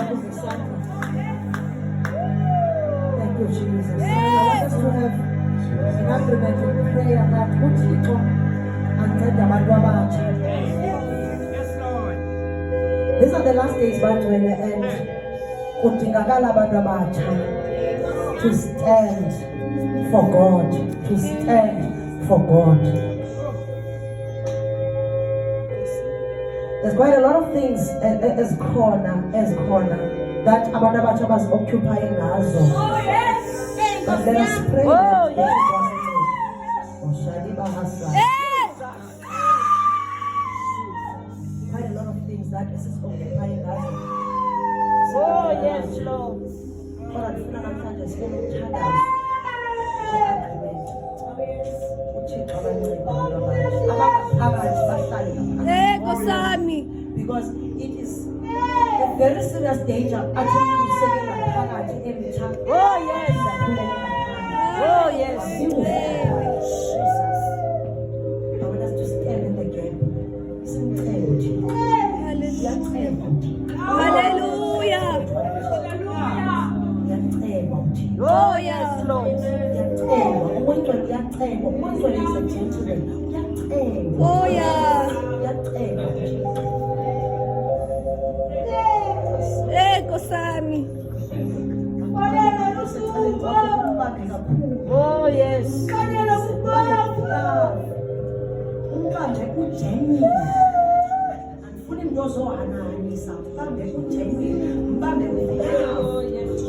Thank you, Jesus. I want us to have an agreement in prayer that uThixo anceda abantu abatsha. These are the last days, by the way, and kudingakala abantu abatsha to stand for God, to stand for God. There's quite a lot of things as corner that abantu abatsha was occupying ngazo. But let us pray that quite a lot of things that is occupying ngazo. Oh yes, Lord. Kodwa ndifuna namhlanje sinomthandazo we-agreement. uThixo abanceda abaphakathi bahlale Nkosami. because it is a very serious danger actually usekela phakathi emtsha. Oh yes. Oh yes. Jesus. I want us to stand in the gap. Simcele uThixo. Hallelujah. Ngiyacela uThixo. Oh yes, Lord. Umuntu ngiyacela. Umuntu is a gentleman. Ngiyacela. Oh yeah. Ngiyacela uThixo. Nkosami. Oh yes. Umbambe ugenuine. Andifuni into ozohananisa. Umbambe ugenuine. Umbambe with love. Oh yes.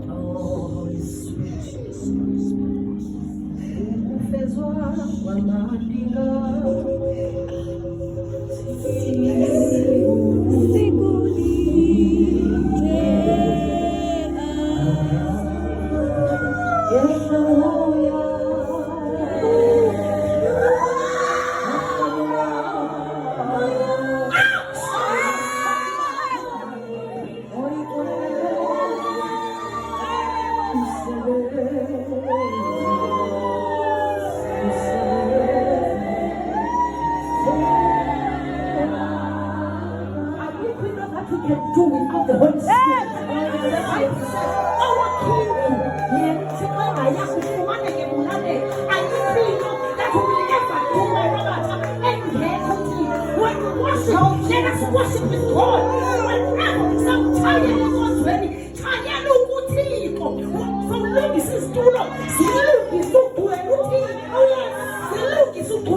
Oh, Holy Spirit. Ukufezwa kwamadinga. Do without the Holy Spirit. Our King, when we worship, let us worship with God. When some tired is ready, tired of so long is this too long. Look is so to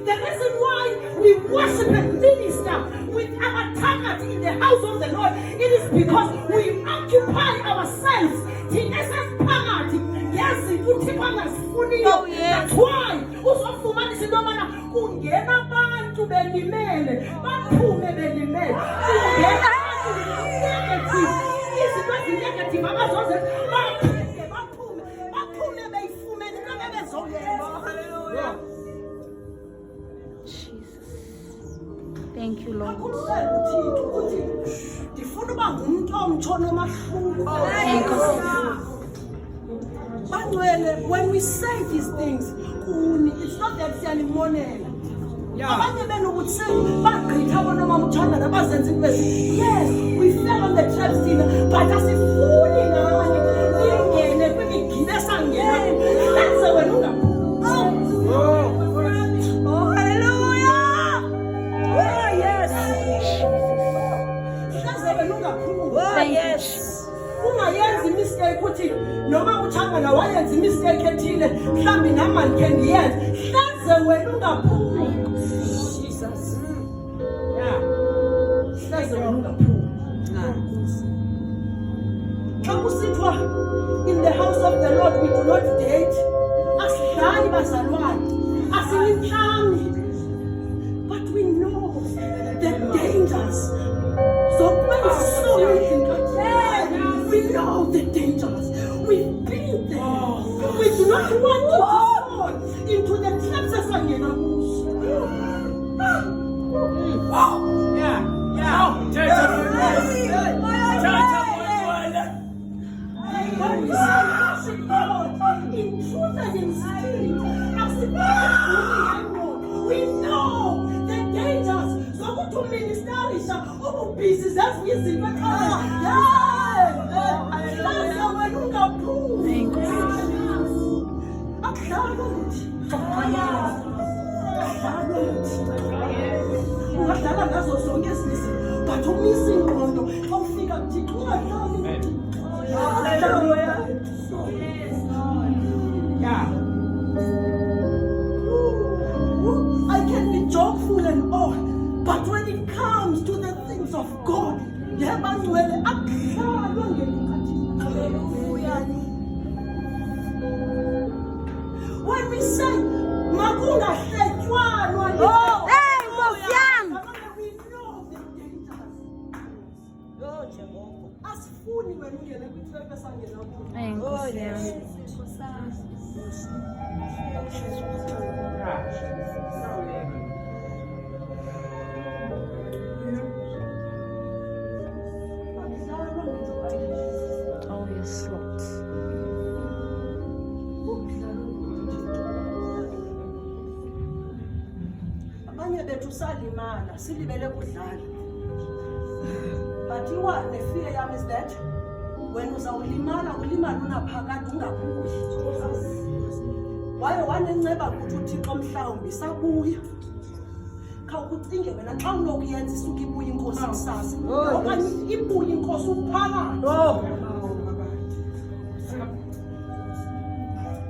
the reason why we worship and minister with our target in the house of the Lord, it is because we occupy ourselves. Oh, yes. That's why uzofumanisa into yobana kungena abantu belimele baphume belimele, kungena abantu izinto ezinegative abazoze baphume beyifumene into bebezoyenza. Hallelujah. Thank you, Lord. Ndifuna uba ngumntu omtsho nomahluko. When we say these things, it's not that ceremonial. Abanye benu ukuthi bagqitha bona mamuthandana bazenza into ezi. Yes, we fell on the traps thina, but asifuni ngani ningene kwimigile esangena. Lenze wena ungaphumi. Oh, hallelujah. Oh, yes. Lenze wena ungaphumi. Oh, yes. Ungayenzi mistake uthi noma uTshangana wayenza mistake ethile mhlambi namani ke ndiyenze hlaze wena ungaphumi. Jesus. Yeah. Hlaze wena ungaphumi. Xa kusithwa in the house of the Lord we do not date, asidlali bazalwane, asintlami, but we know the dangers. So when so many things, we know the dangers. We've been there. We do not want to fall into the traps of Ziyanda. to ministerisha ubusy zezinye izinto ekhaya. Hlaza wena ungaphumi. Akudlala ukuthi. Ungadlala ngazo zonke ezinye izinto, but umisa ingqondo xa ufika kuthixo ungadlali. I can be joyful and all, but when it comes to the things of God, yebangcwele akudlalwa ngenkathi. When we say makungahletywanwa we know the dangers. Asifuni wena ungene kwitrek esangena kuyo. Abanye bethu salimala silibele kudlala. But the fear yam is that when uzawulimala ulimala unaphakade ungabuyi. Waye wanenceba ukuthi uThixo mhlawumbi sabuya. Khawucinge wena xa unokuyenza isuka ibuye inkosi kusasa. Okanye ibuye inkosi uphakade.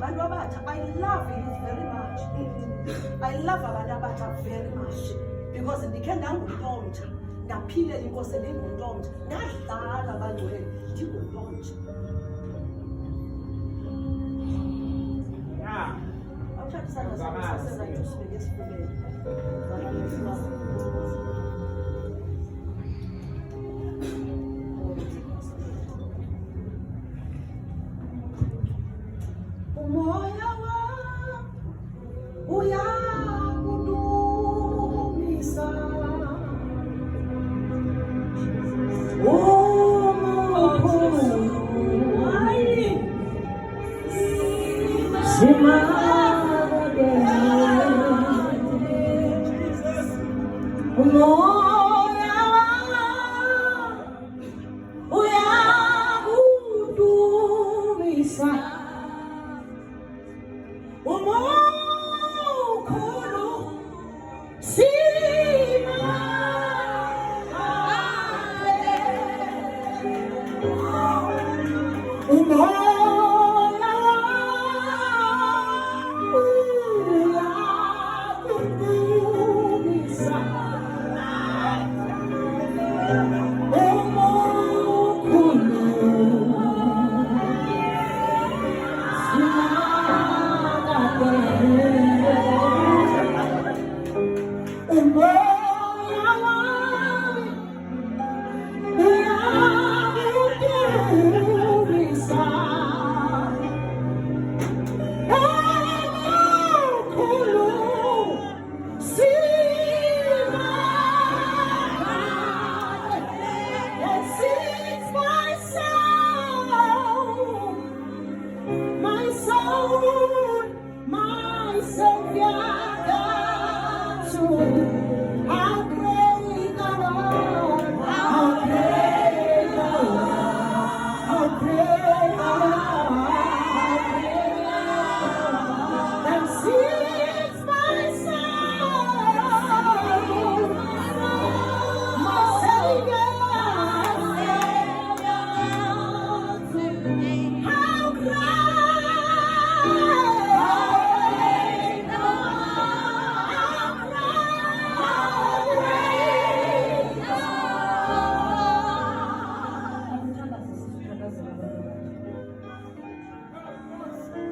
Bantu abatsha, I love you very much. I love abantu abatsha very much because ndikhe ndangumntomtsha. Ndaphilela inkosi endingumntomtsha. Ndadlala abangcwele ndingumntomtsha. Umoya uyakudumisa. Umbrella.